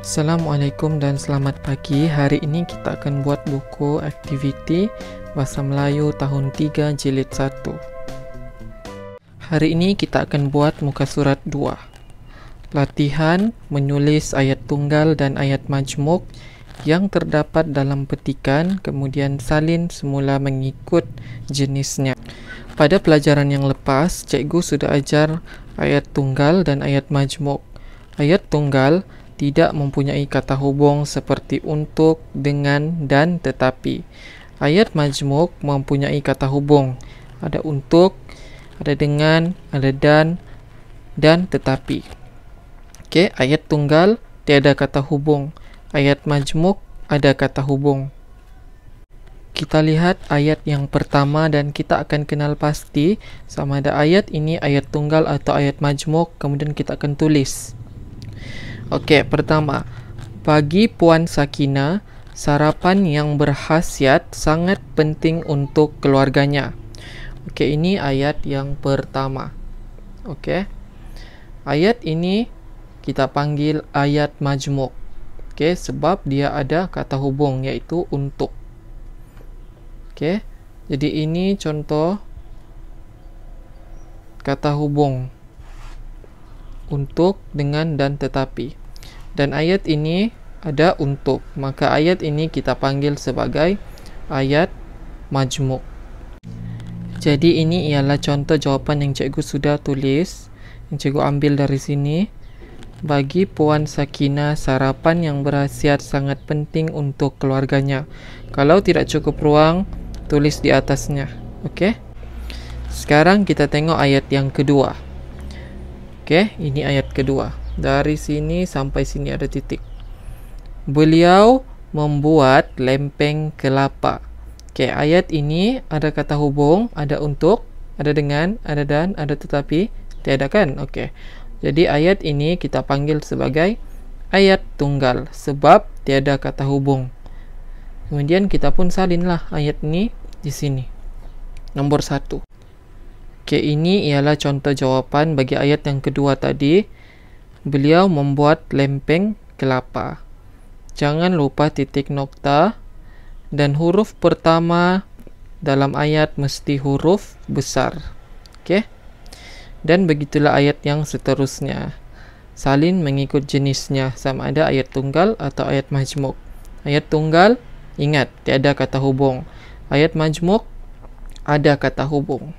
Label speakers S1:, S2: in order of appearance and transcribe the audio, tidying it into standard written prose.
S1: Assalamualaikum dan selamat pagi. Hari ini kita akan buat buku aktiviti Bahasa Melayu tahun 3 jilid 1. Hari ini kita akan buat muka surat 2. Latihan menulis ayat tunggal dan ayat majmuk yang terdapat dalam petikan, kemudian salin semula mengikut jenisnya. Pada pelajaran yang lepas, cikgu sudah ajar ayat tunggal dan ayat majmuk. Ayat tunggal tidak mempunyai kata hubung seperti untuk, dengan, dan tetapi. Ayat majmuk mempunyai kata hubung. Ada untuk, ada dengan, ada dan tetapi. Okey, ayat tunggal tiada kata hubung. Ayat majmuk ada kata hubung. Kita lihat ayat yang pertama dan kita akan kenal pasti sama ada ayat ini ayat tunggal atau ayat majmuk, kemudian kita akan tulis. Okey, pertama, bagi Puan Sakina, sarapan yang berkhasiat sangat penting untuk keluarganya. Okey, ini ayat yang pertama. Okey. Ayat ini kita panggil ayat majmuk. Okey, sebab dia ada kata hubung iaitu untuk. Okey. Jadi ini contoh kata hubung. Untuk, dengan, dan tetapi. Dan ayat ini ada untuk, maka ayat ini kita panggil sebagai ayat majmuk. Jadi ini ialah contoh jawapan yang cikgu sudah tulis, yang cikgu ambil dari sini. Bagi Puan Sakina, sarapan yang berkhasiat sangat penting untuk keluarganya. Kalau tidak cukup ruang, tulis di atasnya. Okey. Sekarang kita tengok ayat yang kedua. Okey, ini ayat kedua. Dari sini sampai sini ada titik. Beliau membuat lempeng kelapa. Okey, ayat ini ada kata hubung, ada untuk, ada dengan, ada dan, ada tetapi. Tiada kan? Okey. Jadi ayat ini kita panggil sebagai ayat tunggal sebab tiada kata hubung. Kemudian kita pun salinlah ayat ini di sini. Nombor 1. Okey, ini ialah contoh jawapan bagi ayat yang kedua tadi. Beliau membuat lempeng kelapa. Jangan lupa titik nokta dan huruf pertama dalam ayat mesti huruf besar. Okey. Dan begitulah ayat yang seterusnya. Salin mengikut jenisnya, sama ada ayat tunggal atau ayat majmuk. Ayat tunggal, ingat, tiada kata hubung. Ayat majmuk, ada kata hubung.